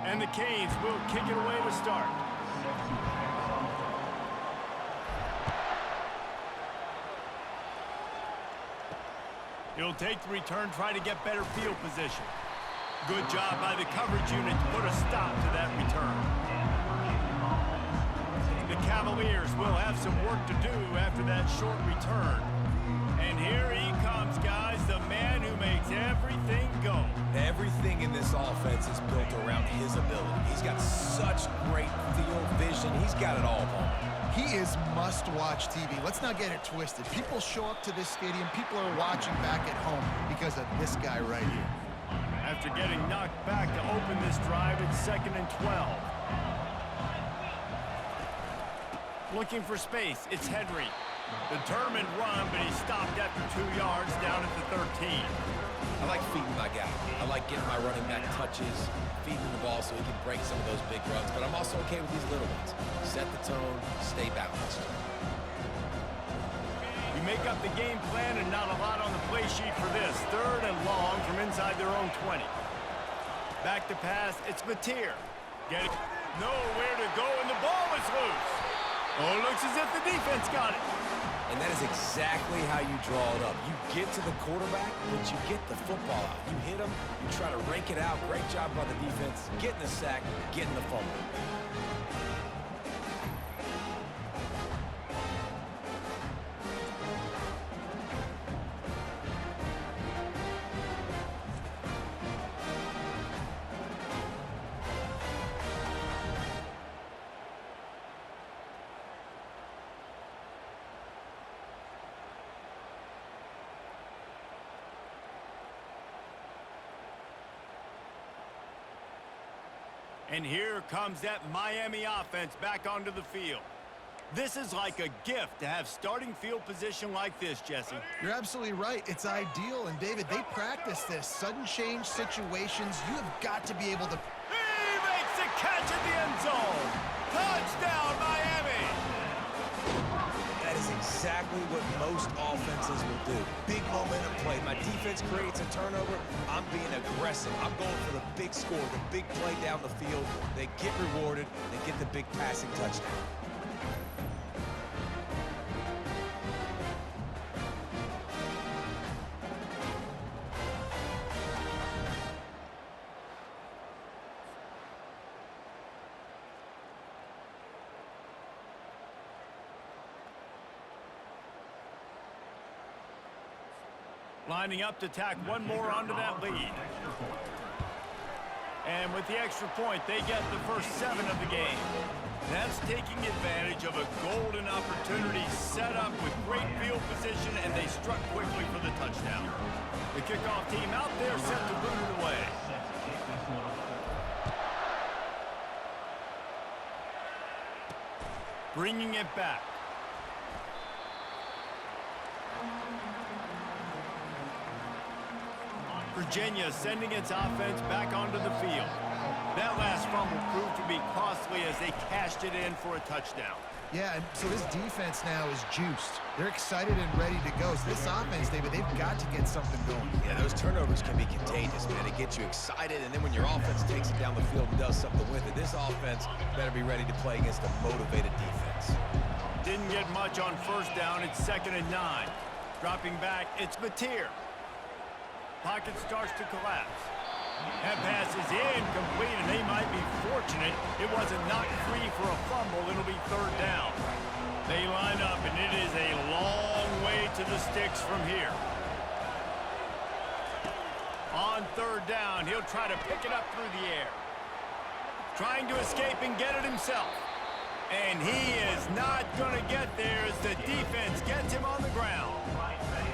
And the Canes will kick it away to start. He'll take the return, try to get better field position. Good job by the coverage unit to put a stop to that return. The Cavaliers will have some work to do after that short return. And here he comes, guys, the man who makes everything go. Everything in this offense is built around his ability. He's got such great field vision. He's got it all, Paul. He is must-watch TV. Let's not get it twisted. People show up to this stadium. People are watching back at home because of this guy right here. After getting knocked back to open this drive, it's 2nd and 12. Looking for space, it's Henry. Determined run, but he stopped after 2 yards down at the 13. I like feeding my guy. I like getting my running back touches, feeding the ball so he can break some of those big runs, but I'm also okay with these little ones. Set the tone, stay balanced. You make up the game plan and not a lot on the play sheet for this. 3rd and long from inside their own 20. Back to pass, it's Mateer. Getting nowhere to go, and the ball is loose. Oh, it looks as if the defense got it. And that is exactly how you draw it up. You get to the quarterback, but you get the football out. You hit him, you try to rake it out. Great job by the defense, getting the sack, getting the fumble. And here comes that Miami offense back onto the field. This is like a gift to have starting field position like this, Jesse. You're absolutely right. It's ideal. And, David, they practice this. Sudden change situations, you have got to be able to... He makes the catch at the end zone. Touchdown, Miami. That is exactly what most offenses will do. Big momentum play. My defense creates a turnover. I'm being aggressive. I'm going for the big score, the big play down the field. They get rewarded. They get the big passing touchdown. Lining up to tack one more onto that lead. And with the extra point, they get the first 7 of the game. That's taking advantage of a golden opportunity set up with great field position, and they struck quickly for the touchdown. The kickoff team out there set to boot it away. Bringing it back. Virginia sending its offense back onto the field. That last fumble proved to be costly as they cashed it in for a touchdown. Yeah, and so this defense now is juiced. They're excited and ready to go. So this offense, David, they've got to get something going. Yeah, those turnovers can be contagious, man. It gets you excited, and then when your offense takes it down the field and does something with it, this offense better be ready to play against a motivated defense. Didn't get much on first down. It's 2nd and 9. Dropping back, it's Mateer. Pocket starts to collapse. That pass is incomplete, and they might be fortunate it wasn't knocked free for a fumble. It'll be 3rd down. They line up, and it is a long way to the sticks from here. On 3rd down, he'll try to pick it up through the air. Trying to escape and get it himself. And he is not going to get there as the defense gets him on the ground.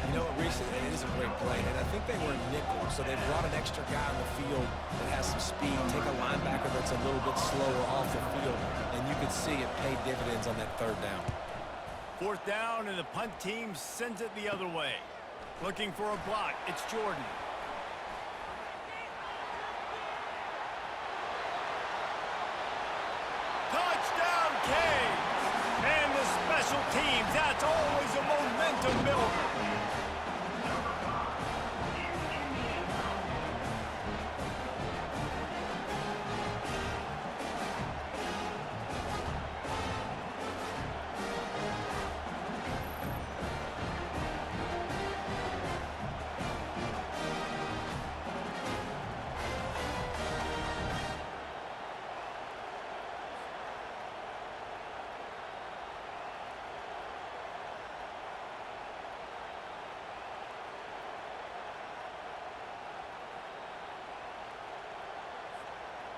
You know what, recently it is a great play, and I think they were in nickel, so they brought an extra guy on the field that has some speed, take a linebacker that's a little bit slower off the field, and you can see it paid dividends on that 3rd down. 4th down, and the punt team sends it the other way. Looking for a block, it's Jordan. Touchdown, Canes! And the special teams, that's always a momentum builder.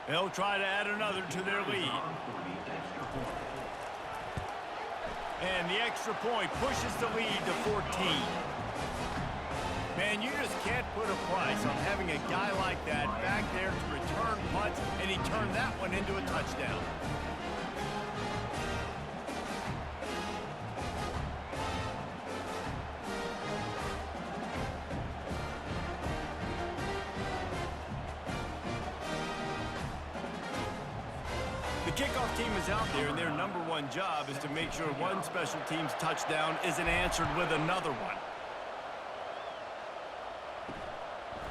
They'll try to add another to their lead. And the extra point pushes the lead to 14. Man, you just can't put a price on having a guy like that back there to return punts, and he turned that one into a touchdown. The kickoff team is out there, and their number one job is to make sure one special team's touchdown isn't answered with another one.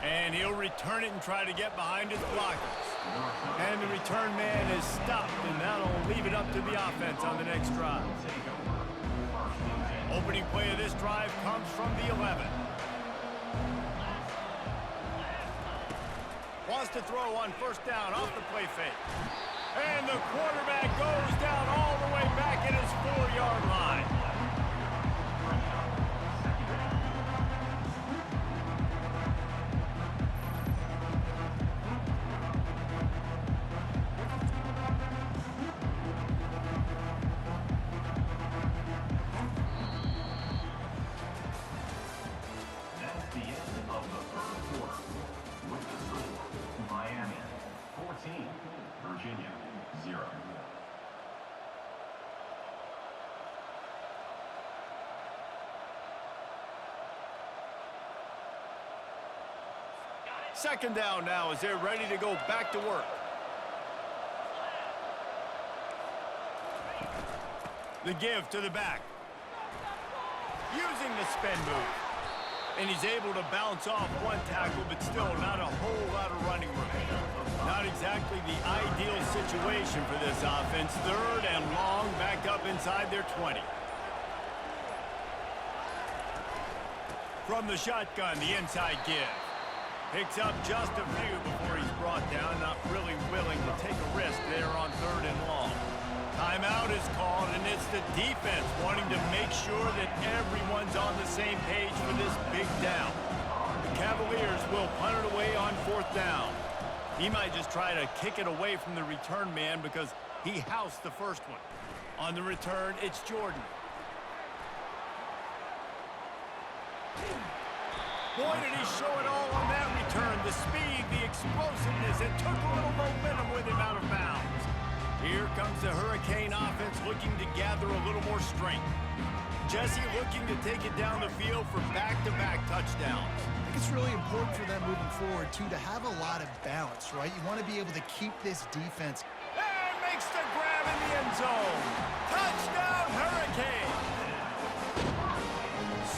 And he'll return it and try to get behind his blockers. And the return man is stopped, and that'll leave it up to the offense on the next drive. Opening play of this drive comes from the 11. Wants to throw on first down off the play fake. And the quarterback goes down all the way back at his 4-yard line. That's the end of the third quarter. With the score, Miami 14, Virginia 0. Second down now as they're ready to go back to work. The give to the back. Using the spin move. And he's able to bounce off one tackle, but still not a whole lot of running room. Not exactly the ideal situation for this offense. Third and long, back up inside their 20. From the shotgun, the inside give. Picks up just a few before he's brought down. Not really willing to take a risk there on third and long. Timeout is called, and it's the defense wanting to make sure that everyone's on the same page for this big down. The Cavaliers will punt it away on fourth down. He might just try to kick it away from the return man because he housed the first one. On the return, it's Jordan. Boy, did he show it all on that return. The speed, the explosiveness. It took a little momentum with him out of bounds. Here comes the Hurricane offense looking to gather a little more strength. Jesse looking to take it down the field for back-to-back touchdowns. I think it's really important for them moving forward, too, to have a lot of balance, right? You want to be able to keep this defense. And makes the grab in the end zone. Touchdown, Hurricane!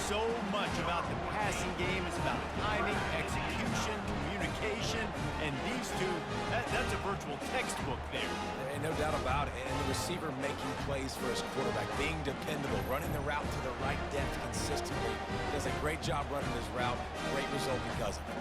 So much about the passing game is about timing, execution, communication, and these two, that's a virtual textbook there. And no doubt about it. And the receiver making plays for his quarterback, being dependable, running the route to the right depth consistently. Does a great job running his route. Great result because of it.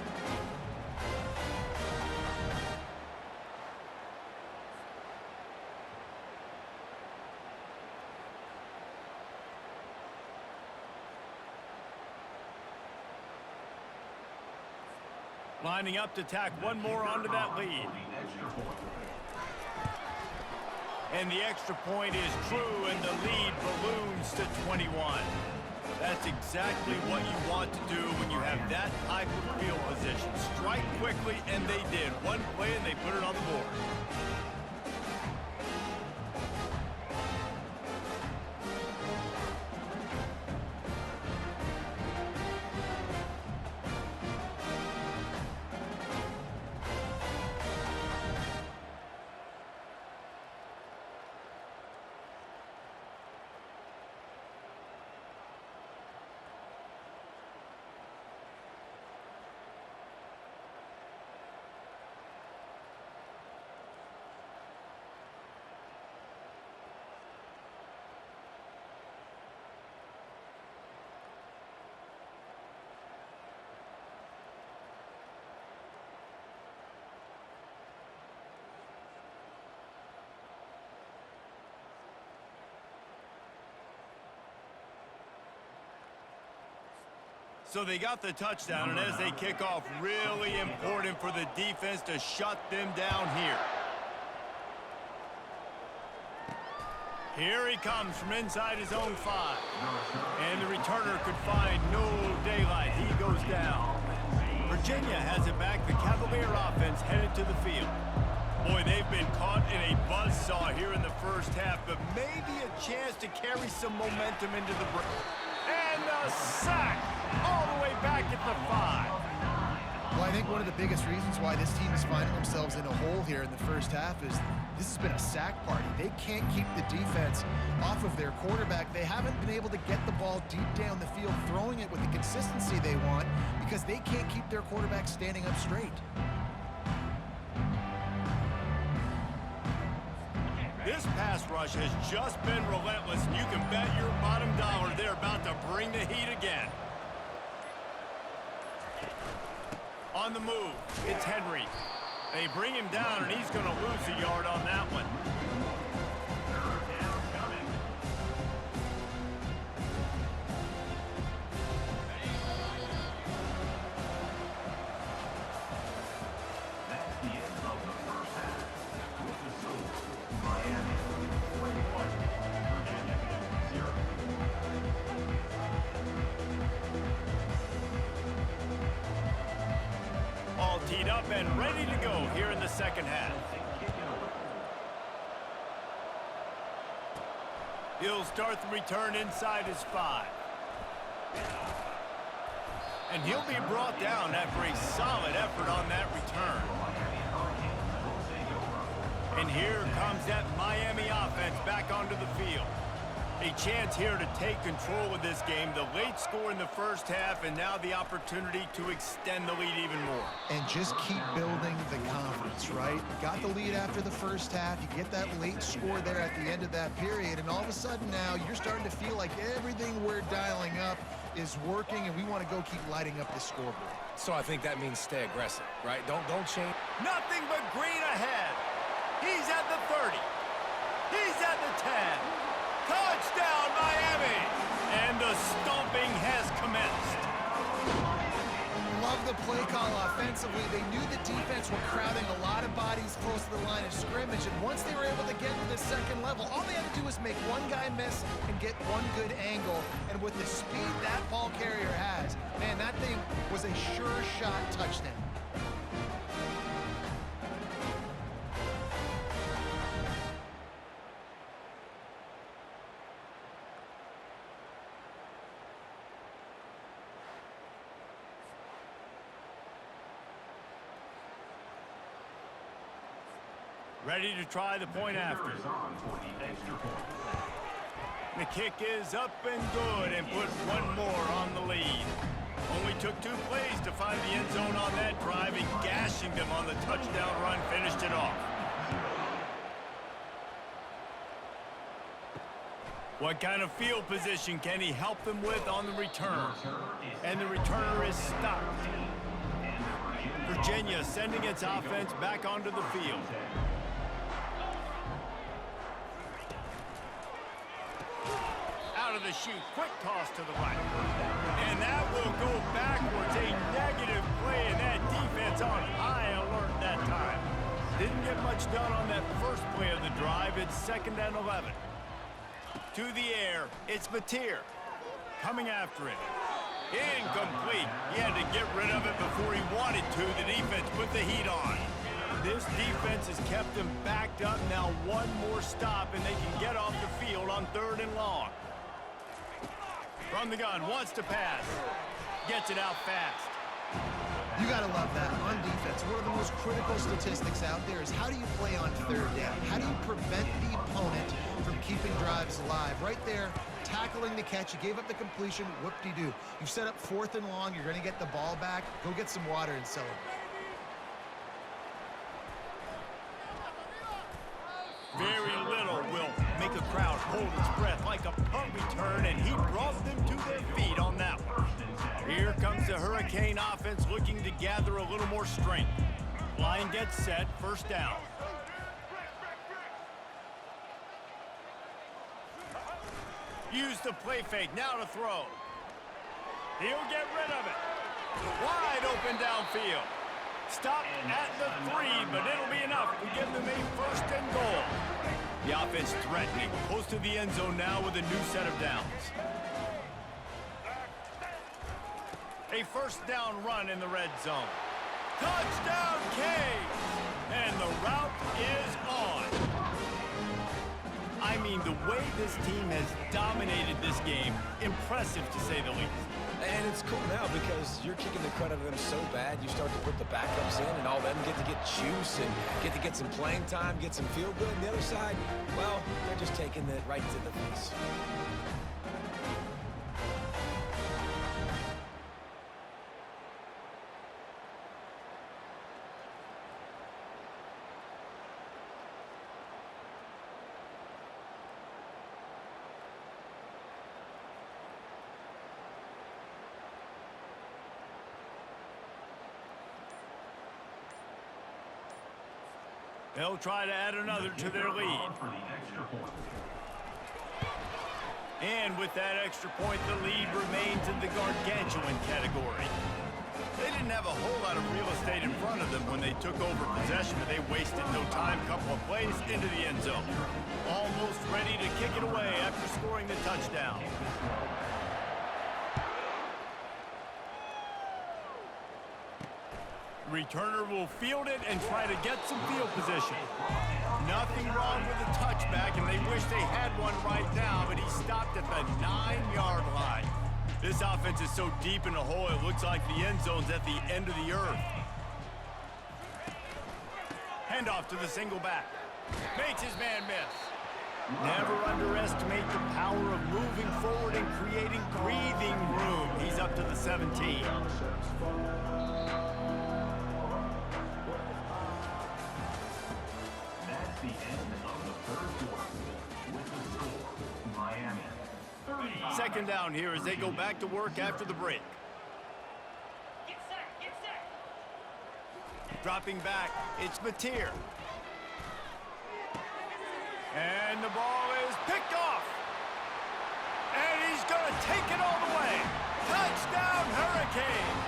Lining up to tack one more onto that lead. And the extra point is true, and the lead balloons to 21. That's exactly what you want to do when you have that type of field position. Strike quickly, and they did. One play, and they put it on the board. So they got the touchdown, and as they kick off, really important for the defense to shut them down here. Here he comes from inside his own 5. And the returner could find no daylight. He goes down. Virginia has it back. The Cavalier offense headed to the field. Boy, they've been caught in a buzzsaw here in the first half, but maybe a chance to carry some momentum into the break. And the sack all the way back at the 5. Well, I think one of the biggest reasons why this team is finding themselves in a hole here in the first half is this has been a sack party. They can't keep the defense off of their quarterback. They haven't been able to get the ball deep down the field, throwing it with the consistency they want because they can't keep their quarterback standing up straight. This pass rush has just been relentless, and you can bet your bottom dollar they're about to bring the heat again. On the move, it's Henry. They bring him down, and he's going to lose a yard on that one. That's the end of the first half. With the score, Miami 21, Virginia 0. All teed up and ready to go here in the second half. He'll start the return inside his 5. And he'll be brought down after a solid effort on that return. And here comes that Miami offense back onto the field. A chance here to take control of this game. The late score in the first half, and now the opportunity to extend the lead even more. And just keep building the confidence, right? Got the lead after the first half. You get that late score there at the end of that period, and all of a sudden now you're starting to feel like everything we're dialing up is working, and we want to go keep lighting up the scoreboard. So I think that means stay aggressive, right? Don't change. Nothing but green ahead. He's at the 30. He's at the 10. Touchdown, Miami! And the stomping has commenced. Love the play call offensively. They knew the defense were crowding a lot of bodies close to the line of scrimmage, and once they were able to get to the second level, all they had to do was make one guy miss and get one good angle. And with the speed that ball carrier has, man, that thing was a sure shot touchdown. Ready to try the point after. Is on for the extra point. The kick is up and good and put one more on the lead. Only took 2 plays to find the end zone on that drive, and gashing them on the touchdown run finished it off. What kind of field position can he help them with on the return? And the returner is stopped. Virginia sending its offense back onto the field. Out of the chute, quick toss to the right. And that will go backwards. A negative play, and that defense on high alert that time. Didn't get much done on that first play of the drive. It's 2nd and 11. To the air, it's Mateer. Coming after it. Incomplete. He had to get rid of it before he wanted to. The defense put the heat on. This defense has kept them backed up. Now one more stop, and they can get off the field on 3rd and long. From the gun, wants to pass. Gets it out fast. You got to love that on defense. One of the most critical statistics out there is how do you play on 3rd down? How do you prevent the opponent from keeping drives alive? Right there, tackling the catch. You gave up the completion. Whoop-de-doo. You set up 4th and long. You're going to get the ball back. Go get some water and celebrate. Very little will make a crowd hold its breath like a punt return, and he brought them to their feet on that one. Here comes the Hurricane offense looking to gather a little more strength. Line gets set, 1st down. Use the play fake, now to throw. He'll get rid of it. Wide open downfield. Stop at the 3, but it'll be enough to give them a first and goal. The offense threatening, close to the end zone now with a new set of downs. A first down run in the red zone. Touchdown, Canes! And the route is on. I mean, the way this team has dominated this game, impressive to say the least. And it's cool now because you're kicking the crud out of them so bad, you start to put the backups in, and all of them get to get juice and get to get some playing time, get some feel good. And the other side, well, they're just taking it right to the face. They'll try to add another to their lead. For the extra point. And with that extra point, the lead remains in the gargantuan category. They didn't have a whole lot of real estate in front of them when they took over possession, but they wasted no time. Couple of plays into the end zone. Almost ready to kick it away after scoring the touchdown. Returner will field it and try to get some field position. Nothing wrong with the touchback, and they wish they had one right now, but he stopped at the 9-yard line. This offense is so deep in the hole, it looks like the end zone's at the end of the earth. Handoff to the single back. Makes his man miss. Never underestimate the power of moving forward and creating breathing room. He's up to the 17. That's the end of the third quarter. With the score, Miami 35. Second down here as they go back to work after the break. Get set, get set. Dropping back, it's Mateer. And the ball is picked off. And he's going to take it all the way. Touchdown, Hurricanes!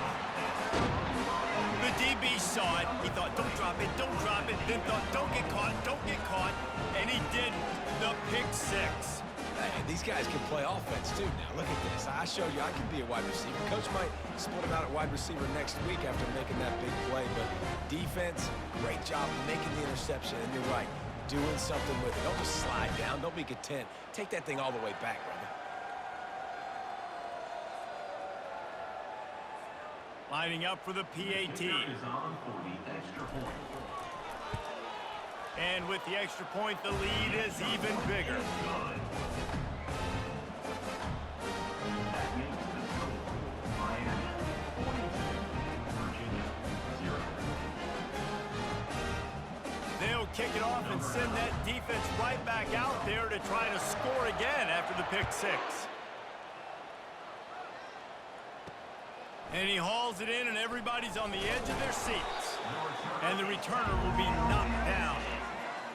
The DB saw it. He thought, don't drop it, don't drop it. Then thought, don't get caught, don't get caught. And he didn't. The pick six. Hey, these guys can play offense, too, now. Look at this. I showed you I can be a wide receiver. Coach might split him out at wide receiver next week after making that big play. But defense, great job making the interception. And you're right, doing something with it. Don't just slide down. Don't be content. Take that thing all the way back, brother. Lining up for the PAT. Kicker is on for the extra point. And with the extra point, the lead is even bigger. Good. That makes the score Miami 42, Virginia 0. They'll kick it off and send that defense right back out there to try to score again after the pick six. And he hauls it in, and everybody's on the edge of their seats. And the returner will be knocked down.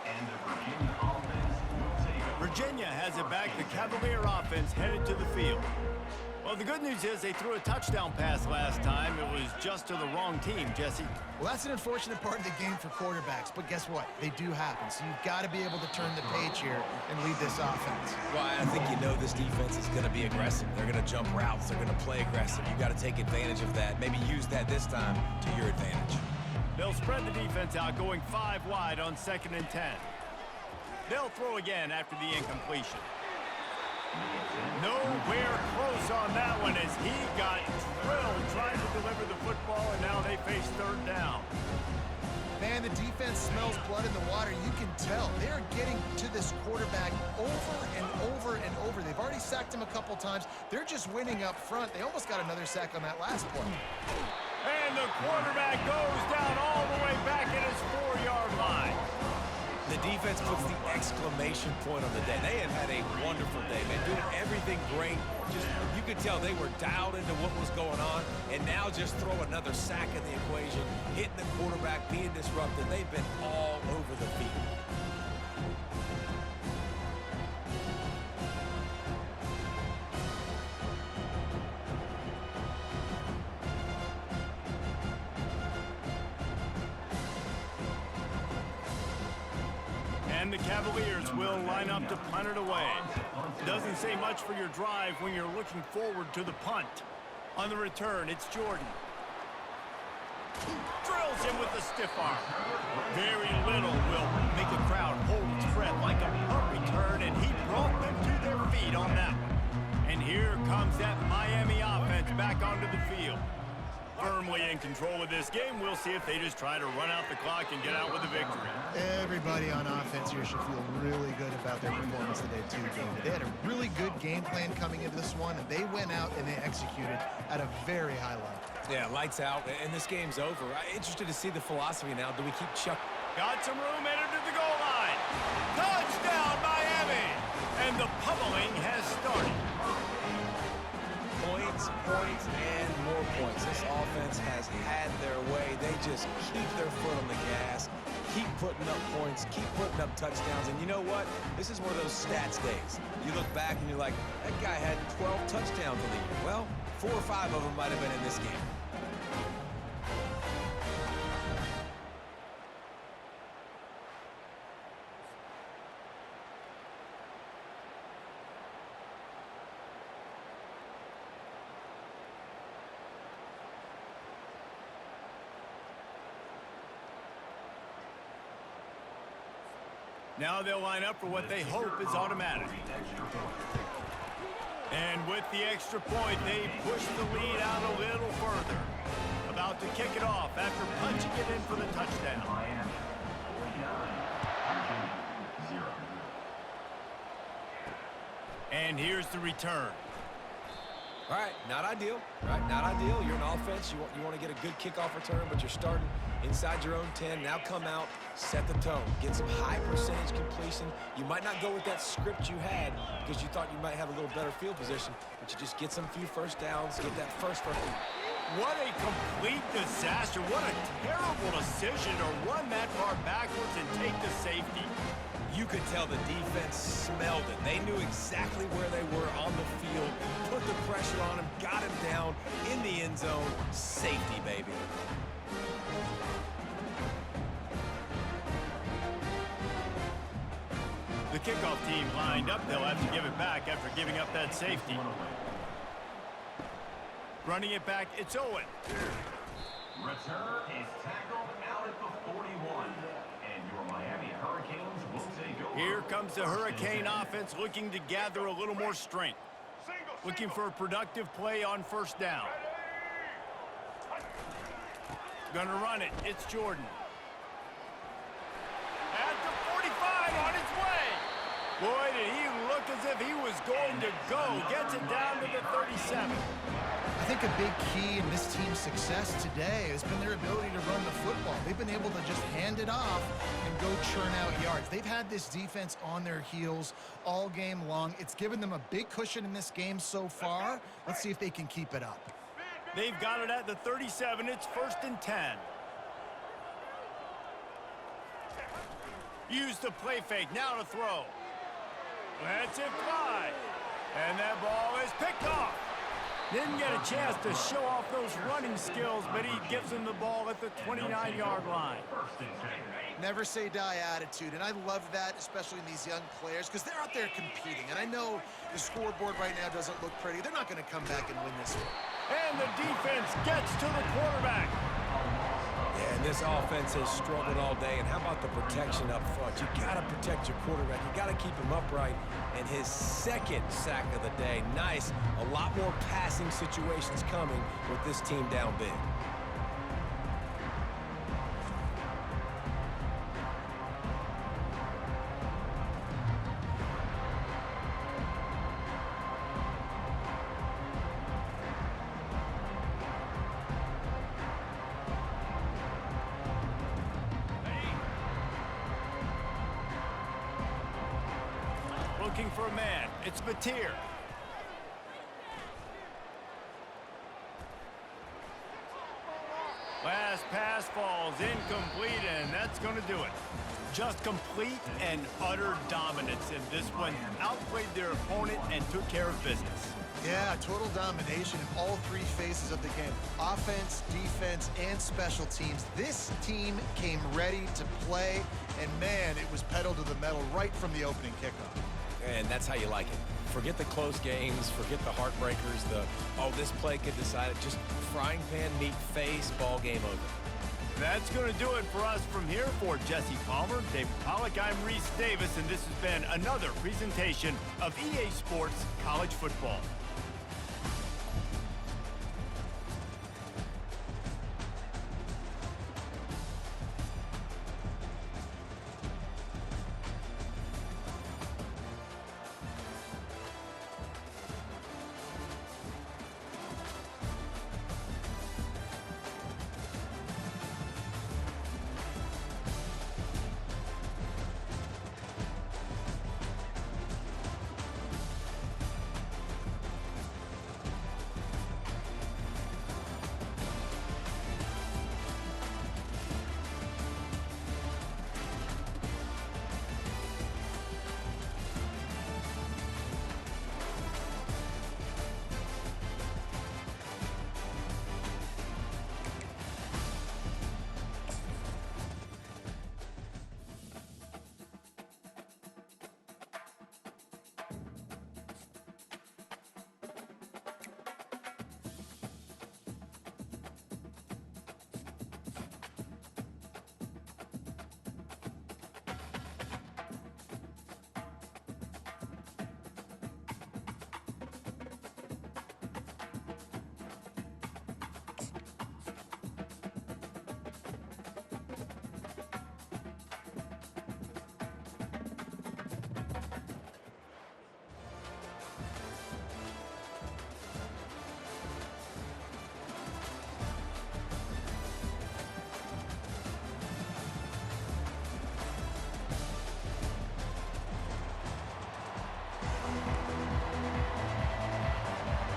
And the Virginia offense will take it. Virginia has it back. The Cavalier offense headed to the field. Well, the good news is they threw a touchdown pass last time. It was just to the wrong team, Jesse. Well, that's an unfortunate part of the game for quarterbacks, but guess what? They do happen, so you've got to be able to turn the page here and lead this offense. Well, I think you know this defense is going to be aggressive. They're going to jump routes. They're going to play aggressive. You got to take advantage of that. Maybe use that this time to your advantage. They'll spread the defense out, going 5 wide on 2nd and 10. They'll throw again after the incompletion. Nowhere close on that one as he got drilled trying to deliver the football, and now they face 3rd down. Man, the defense smells blood in the water. You can tell. They're getting to this quarterback over and over and over. They've already sacked him a couple times. They're just winning up front. They almost got another sack on that last play. And the quarterback goes down all the way back at his 4-yard line. The defense puts the exclamation point on the day. They have had a wonderful day, man, doing everything great. Just, you could tell they were dialed into what was going on, and now just throw another sack in the equation, hitting the quarterback, being disrupted. They've been all over the field. And the Cavaliers will line up to punt it away. Doesn't say much for your drive when you're looking forward to the punt. On the return, it's Jordan. Drills him with a stiff arm. Very little will make a crowd hold its breath like a punt return, and he brought them to their feet on that one. And here comes that Miami offense back onto the field. Firmly in control of this game. We'll see if they just try to run out the clock and get out with a victory. Everybody on offense here should feel really good about their performance today, too, David. They had a really good game plan coming into this one, and they went out and they executed at a very high level. Yeah, lights out, and this game's over. I'm interested to see the philosophy now. Do we keep Chuck? Got some room, headed to the goal line. Touchdown, Miami! And the pummeling has started. Points, points, and more points. This offense has had their way. They just keep their foot on the gas, keep putting up points, keep putting up touchdowns. And you know what? This is one of those stats days. You look back and you're like, that guy had 12 touchdowns in the year. Well, 4 or 5 of them might have been in this game. Now they'll line up for what they hope is automatic. And with the extra point, they push the lead out a little further. About to kick it off after punching it in for the touchdown. Miami 49, Virginia 0. And here's the return. All right, not ideal, right? Not ideal. You're an offense. You want to get a good kickoff return, but you're starting inside your own 10. Now come out, set the tone, get some high percentage completion. You might not go with that script you had because you thought you might have a little better field position, but you just get some few first downs, get that first. What a complete disaster. What a terrible decision to run that far backwards and take the safety. You could tell the defense smelled it. They knew exactly where they were on the field, put the pressure on him, got him down in the end zone. Safety, baby. The kickoff team lined up. They'll have to give it back after giving up that safety. Running it back, it's Owen. Return is tackled out at the 41. And your Miami Hurricanes will take over. Here comes the Hurricane offense looking to gather a little more strength. Looking for a productive play on first down. Gonna run it. It's Jordan. At the 45 on its way. Boy, did he look as if he was going to go. Gets it down to the 37. I think a big key in this team's success today has been their ability to run the football. They've been able to just hand it off and go churn out yards. They've had this defense on their heels all game long. It's given them a big cushion in this game so far. Let's see if they can keep it up. They've got it at the 37. It's 1st and 10. Use the play fake. Now to throw. Lets it fly. And that ball is picked off. Didn't get a chance to show off those running skills, but he gives him the ball at the 29-yard line. Never say die attitude, and I love that, especially in these young players, because they're out there competing. And I know the scoreboard right now doesn't look pretty. They're not going to come back and win this one. And the defense gets to the quarterback. Yeah, and this offense has struggled all day. And how about the protection up front? You got to protect your quarterback. You got to keep him upright. And his second sack of the day. Nice. A lot more passing situations coming with this team down big. Looking for a man. It's Mateer. Last pass falls incomplete, and that's going to do it. Just complete and utter dominance in this one. Outplayed their opponent and took care of business. Yeah, total domination in all three phases of the game. Offense, defense, and special teams. This team came ready to play, and man, it was pedal to the metal right from the opening kickoff. And that's how you like it. Forget the close games, forget the heartbreakers, this play could decide it. Just frying pan meet face, ball game over. That's going to do it for us from here. For Jesse Palmer, David Pollack, I'm Reese Davis, and this has been another presentation of EA Sports College Football.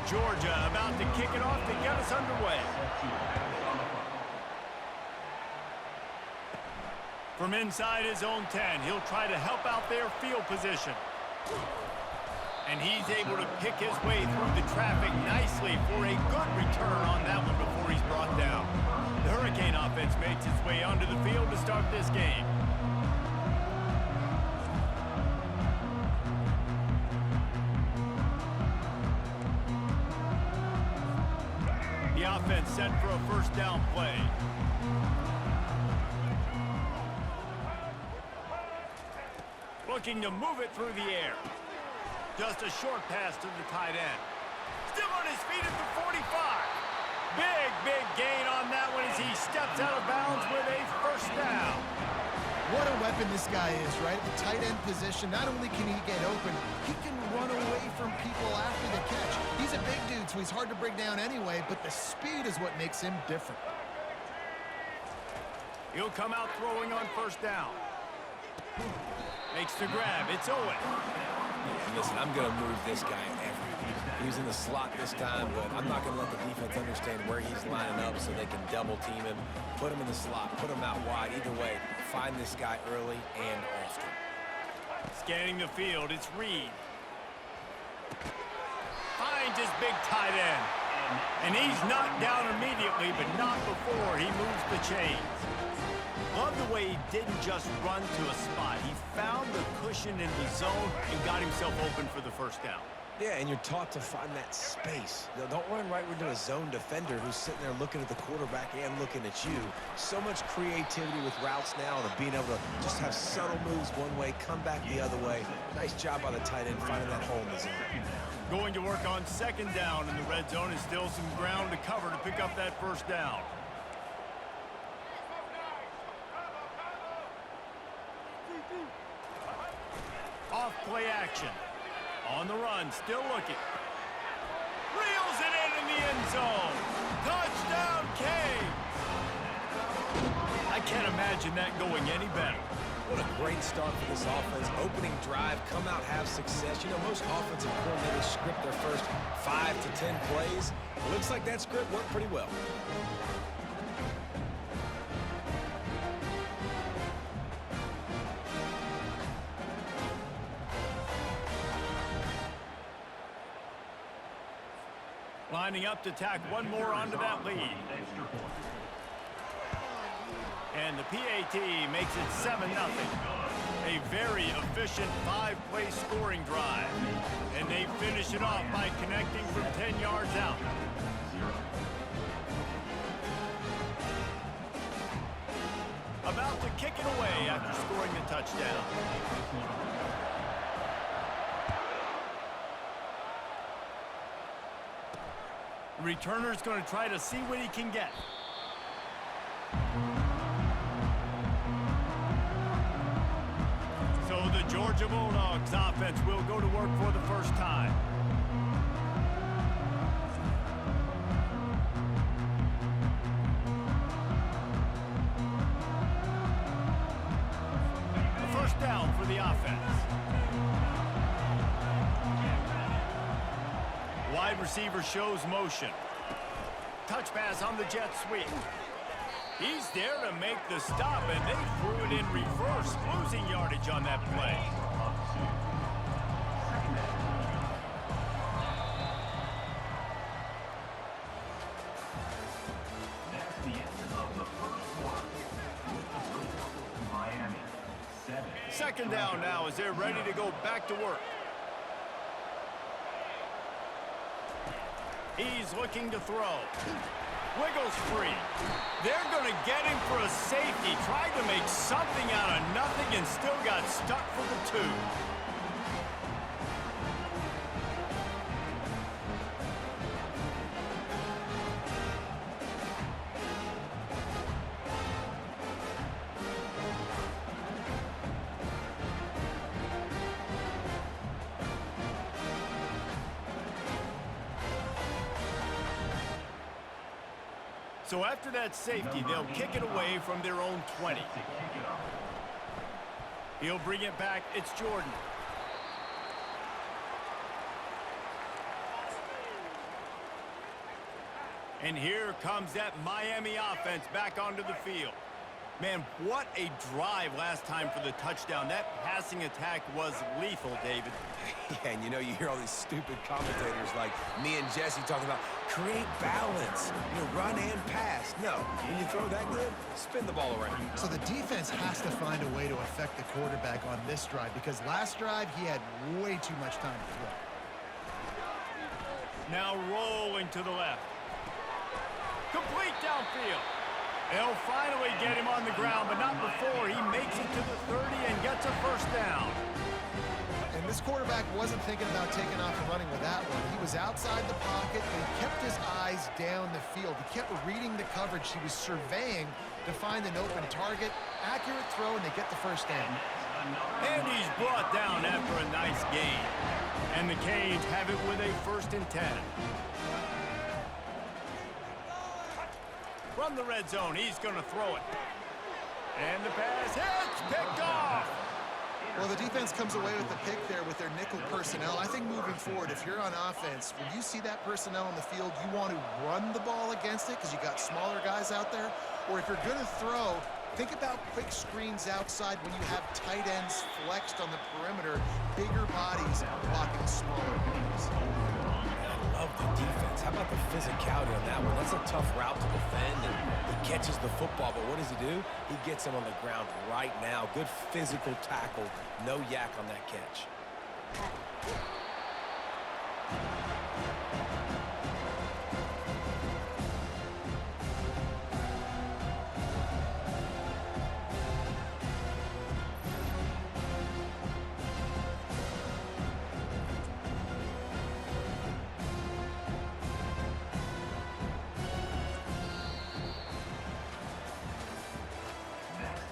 Georgia about to kick it off to get us underway. From inside his own 10, he'll try to help out their field position. And he's able to pick his way through the traffic nicely for a good return on that one before he's brought down. The Hurricane offense makes its way onto the field to start this game. The offense set for a first down play. Looking to move it through the air. Just a short pass to the tight end. Still on his feet at the 45. Big gain on that one as he steps out of bounds with a first down. What a weapon this guy is, right? At the tight end position, not only can he get open, he can run away from people after the catch. He's a big dude, so he's hard to bring down anyway, but the speed is what makes him different. He'll come out throwing on first down. Makes the grab. It's Owen. Yeah, listen, I'm going to move this guy everywhere. He was in the slot this time, but I'm not going to let the defense understand where he's lining up so they can double team him, put him in the slot, put him out wide. Either way, find this guy early and often. Scanning the field, it's Reed. Finds his big tight end. And he's knocked down immediately, but not before he moves the chains. Love the way he didn't just run to a spot. He found the cushion in the zone and got himself open for the first down. Yeah, and you're taught to find that space. Don't run right into a zone defender who's sitting there looking at the quarterback and looking at you. So much creativity with routes now and being able to just have subtle moves one way, come back the other way. Nice job by the tight end finding that hole in the zone. Going to work on second down in the red zone is still some ground to cover to pick up that first down. Off play action. On the run, still looking. Reels it in the end zone. Touchdown, Canes. I can't imagine that going any better. What a great start for this offense. Opening drive, come out, have success. You know, most offensive coordinators script their first 5 to 10 plays. It looks like that script worked pretty well. Lining up to tack one more onto that lead. And the PAT makes it 7-0. A very efficient 5-play scoring drive. And they finish it off by connecting from 10 yards out. About to kick it away after scoring the touchdown. Returner's going to try to see what he can get. So the Georgia Bulldogs offense will go to work for the first time. A first down for the offense. Wide receiver shows motion. Touch pass on the jet sweep. He's there to make the stop, and they threw it in reverse, losing yardage on that play. That's the end of the first quarter. With the score, Miami 7. Second down now as they're ready to go back to work. He's looking to throw. Wiggles free. They're going to get him for a safety. Tried to make something out of nothing and still got stuck for the 2. So after that safety, they'll kick it away from their own 20. He'll bring it back. It's Jordan. And here comes that Miami offense back onto the field. Man, what a drive last time for the touchdown. That passing attack was lethal, David. Yeah, and you know, you hear all these stupid commentators like me and Jesse talking about create balance, run and pass. No, when you throw that good, spin the ball around. So the defense has to find a way to affect the quarterback on this drive because last drive he had way too much time to throw. Now rolling to the left. Complete downfield. They'll finally get him on the ground, but not before he makes it to the 30 and gets a first down. And this quarterback wasn't thinking about taking off and running with that one. He was outside the pocket, but he kept his eyes down the field. He kept reading the coverage. He was surveying to find an open target. Accurate throw, and they get the first down. And he's brought down after a nice gain. And the Canes have it with a 1st and 10. From the red zone, he's going to throw it. And the pass hits, picked off. Well, the defense comes away with the pick there with their nickel personnel. I think moving forward, if you're on offense, when you see that personnel on the field, you want to run the ball against it because you got smaller guys out there. Or if you're going to throw, think about quick screens outside when you have tight ends flexed on the perimeter, bigger bodies blocking smaller guys. I love the defense. How about the physicality on that one? That's a tough route to defend, and he catches the football, but what does he do? He gets him on the ground right now. Good physical tackle. No yak on that catch.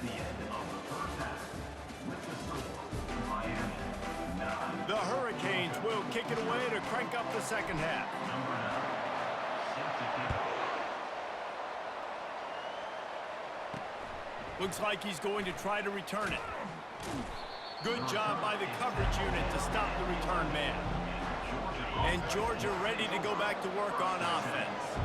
The end of the first half. With the score, Miami 9. The Hurricanes will kick it away to crank up the second half. Number 9. Set to kick off. Looks like he's going to try to return it. Good job by the coverage unit to stop the return man. And Georgia ready to go back to work on offense.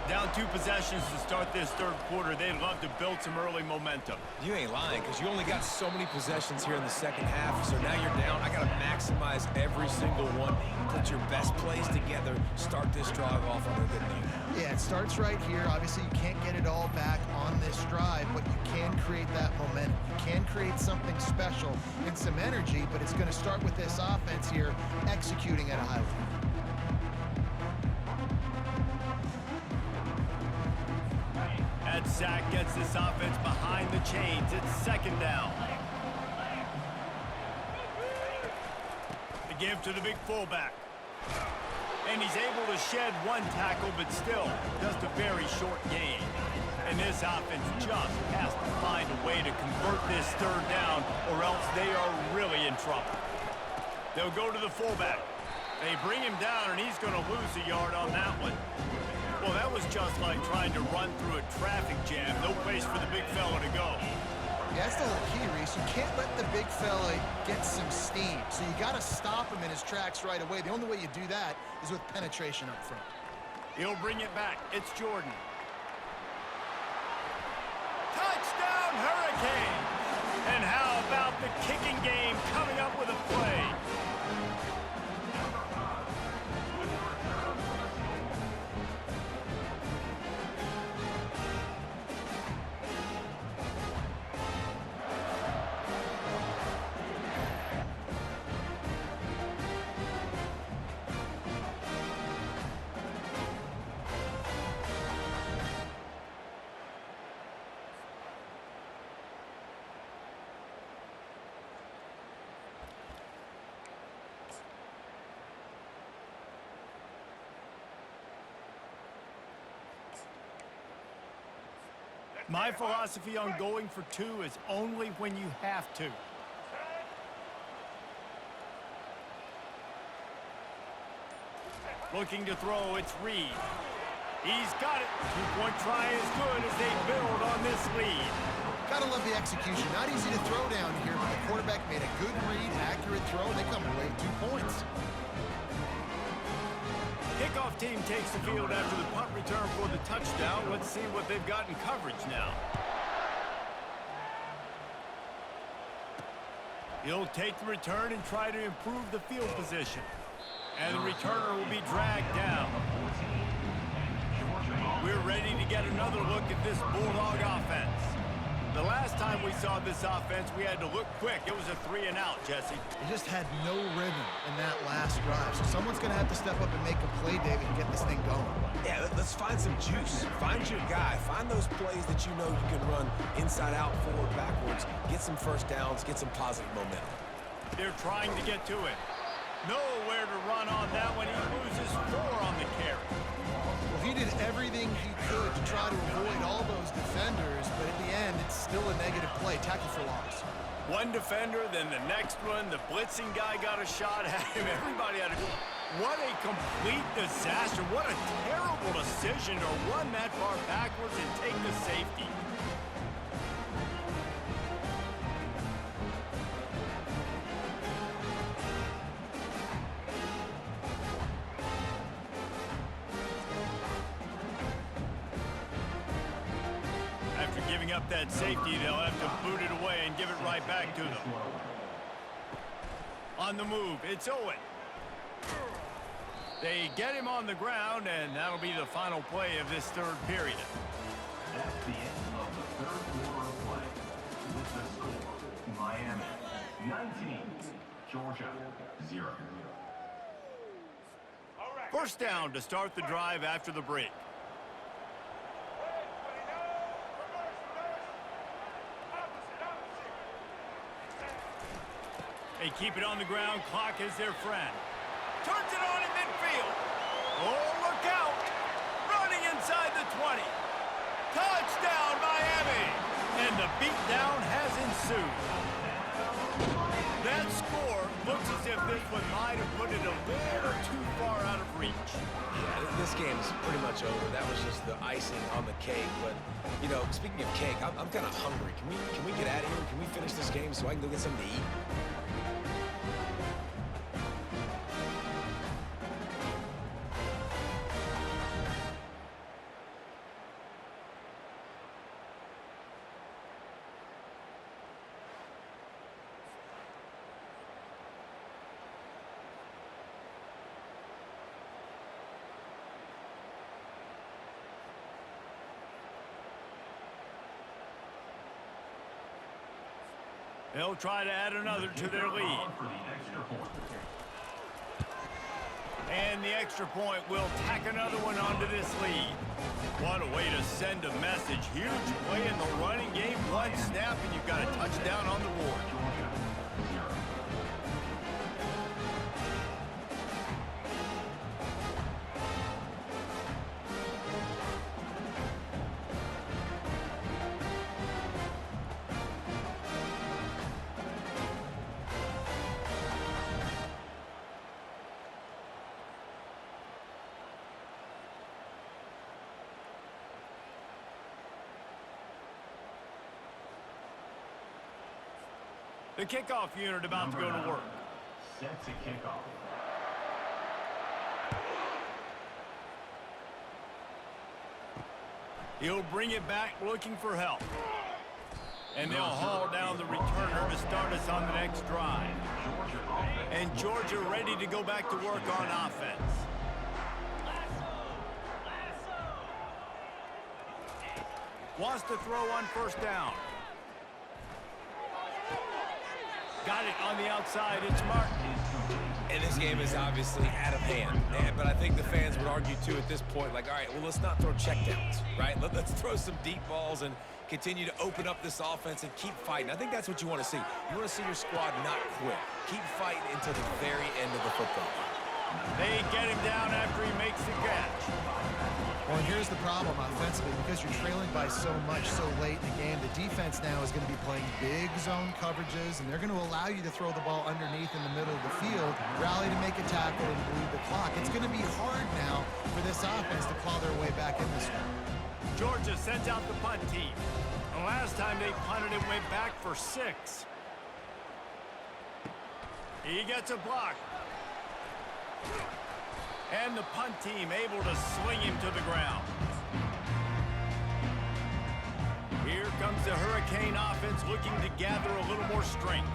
Down 2 possessions to start this third quarter. They'd love to build some early momentum. You ain't lying, because you only got so many possessions here in the second half, so now you're down. I got to maximize every single one. Put your best plays together. Start this drive off on a good note. Yeah, it starts right here. Obviously, you can't get it all back on this drive, but you can create that momentum. You can create something special and some energy, but it's going to start with this offense here executing at a high level. That sack gets this offense behind the chains. It's second down. The give to the big fullback. And he's able to shed one tackle, but still just a very short gain. And this offense just has to find a way to convert this third down, or else they are really in trouble. They'll go to the fullback. They bring him down, and he's going to lose a yard on that one. Well, that was just like trying to run through a traffic jam. No place for the big fella to go. Yeah, that's the whole key, Reese. You can't let the big fella get some steam. So you got to stop him in his tracks right away. The only way you do that is with penetration up front. He'll bring it back. It's Jordan. Touchdown, Hurricanes! And how about the kicking game coming up with a play? My philosophy on going for 2 is only when you have to. Looking to throw, it's Reed. He's got it. 2-point try is good as they build on this lead. Gotta love the execution. Not easy to throw down here, but the quarterback made a good read, accurate throw, and they come away with 2 points. Kickoff team takes the field after the punt return for the touchdown. Let's see what they've got in coverage now. He'll take the return and try to improve the field position. And the returner will be dragged down. We're ready to get another look at this Bulldog offense. The last time we saw this offense, we had to look quick. It was a 3-and-out, Jesse. They just had no rhythm in that last drive. So someone's going to have to step up and make a play, David, and get this thing going. Yeah, let's find some juice. Find your guy. Find those plays that you know you can run inside out, forward, backwards. Get some first downs. Get some positive momentum. They're trying to get to it. Nowhere to run on that one. He loses 4 on the carry. Well, he did everything he could to try to avoid all those defenders, but at the end, it's still a negative play. Tackle for loss. One defender, then the next one. The blitzing guy got a shot at him. Everybody had a... What a complete disaster. What a terrible decision to run that far backwards and take the safety. Giving up that safety, they'll have to boot it away and give it right back to them. On the move, it's Owen. They get him on the ground, and that'll be the final play of this third period. That's the end of the third quarter of play. With the score, Miami 19, Georgia 0. First down to start the drive after the break. They keep it on the ground. Clock is their friend. Turns it on in midfield. Oh, look out. Running inside the 20. Touchdown, Miami. And the beatdown has ensued. That score looks as if this one might have put it a little too far out of reach. Yeah, this game's pretty much over. That was just the icing on the cake. But, you know, speaking of cake, I'm kind of hungry. Can we get out of here? Can we finish this game so I can go get something to eat? They'll try to add another to their lead. For the extra point. And the extra point will tack another one onto this lead. What a way to send a message. Huge play in the running game. One snap and you've got a touchdown on the board. Georgia, 0. The kickoff unit about to go to work. Set to kick off. He'll bring it back looking for help. And they'll haul down the returner to start us on the next drive. Georgia offense. And Georgia ready to go back to work on offense. Wants to throw on first down. Got it on the outside. It's Martin. And this game is obviously out of hand. But I think the fans would argue, too, at this point, like, all right, well, let's not throw checkdowns, right? Let's throw some deep balls and continue to open up this offense and keep fighting. I think that's what you want to see. You want to see your squad not quit. Keep fighting until the very end of the football. They get him down after he makes the catch. Well, and here's the problem offensively. Because you're trailing by so much so late in the game, the defense now is going to be playing big zone coverages, and they're going to allow you to throw the ball underneath in the middle of the field, rally to make a tackle, and bleed the clock. It's going to be hard now for this offense to claw their way back in this one. Georgia sends out the punt team. The last time they punted, it went back for 6. He gets a block. And the punt team able to swing him to the ground. Here comes the Hurricane offense looking to gather a little more strength.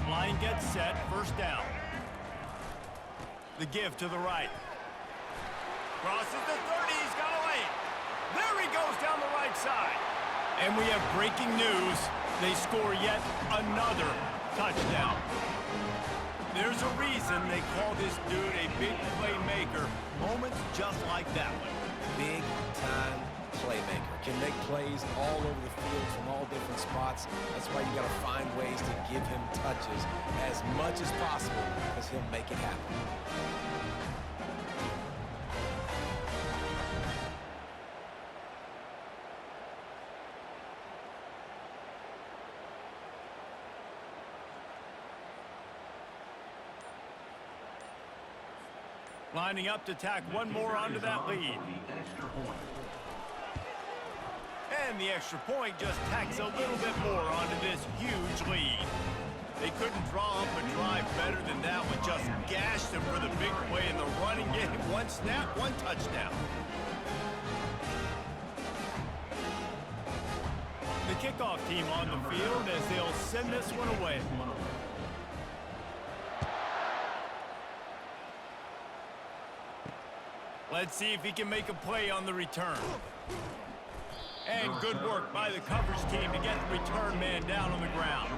Line gets set, first down. The give to the right. Crosses the 30, he's got a lane. There he goes down the right side. And we have breaking news. They score yet another touchdown. There's a reason they call this dude a big playmaker. Moments just like that one. Big-time playmaker. Can make plays all over the field from all different spots. That's why you got to find ways to give him touches as much as possible because he'll make it happen. Lining up to tack one more onto that lead. The extra point. And the extra point just tacks a little bit more onto this huge lead. They couldn't draw up a drive better than that one. Just gashed them for the big play in the running game. One snap, one touchdown. The kickoff team on the field as they'll send this one away. Let's see if he can make a play on the return. And good work by the coverage team to get the return man down on the ground.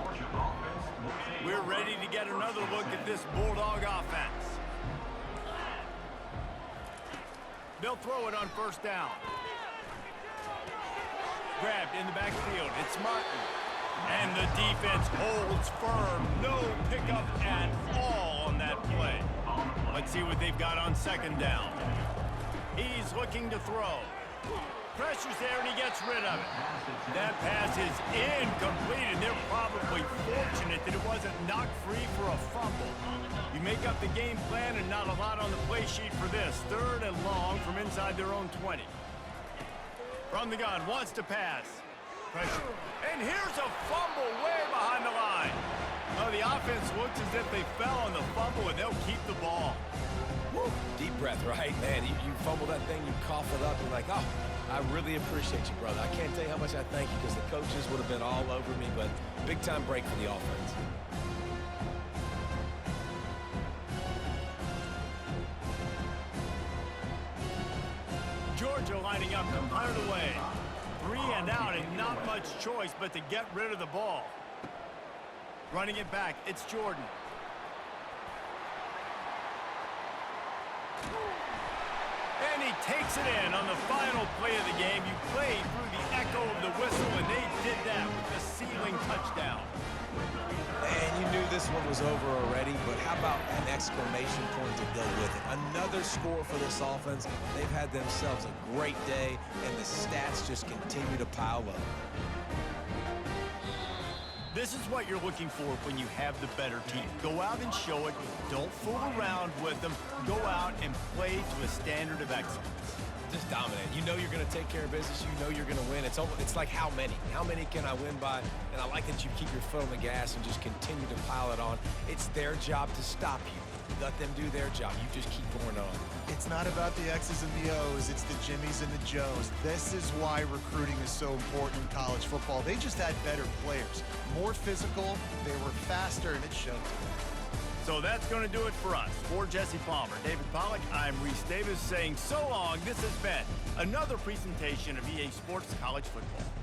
We're ready to get another look at this Bulldog offense. They'll throw it on first down. Grabbed in the backfield. It's Martin. And the defense holds firm. No pickup at all on that play. Let's see what they've got on second down. He's looking to throw. Pressure's there, and he gets rid of it. That pass is incomplete, and they're probably fortunate that it wasn't knocked free for a fumble. You make up the game plan, and not a lot on the play sheet for this. 3rd and long from inside their own 20. From the gun, wants to pass. Pressure. And here's a fumble way behind the line. Oh, the offense looks as if they fell on the fumble, and they'll keep the ball. Woo. Deep breath, right? Man, you fumble that thing, you cough it up, you're like, oh, I really appreciate you, brother. I can't tell you how much I thank you because the coaches would have been all over me, but big-time break for the offense. Georgia lining up to punt it away. 3 and out and not much choice but to get rid of the ball. Running it back, it's Jordan. And he takes it in on the final play of the game. You played through the echo of the whistle, and they did that with a ceiling touchdown. And you knew this one was over already, but how about an exclamation point to go with it? Another score for this offense. They've had themselves a great day, and the stats just continue to pile up. This is what you're looking for when you have the better team. Go out and show it. Don't fool around with them. Go out and play to a standard of excellence. Just dominate. You know you're going to take care of business. You know you're going to win. It's like how many? How many can I win by? And I like that you keep your foot on the gas and just continue to pile it on. It's their job to stop you. Let them do their job. You just keep going on. It's not about the X's and the O's, it's the Jimmies and the Joes. This is why recruiting is so important in college football. They just had better players, more physical, they were faster, and it showed. So that's going to do it for us. For Jesse Palmer, David Pollack, I'm Reese Davis saying so long. This has been another presentation of EA Sports College Football.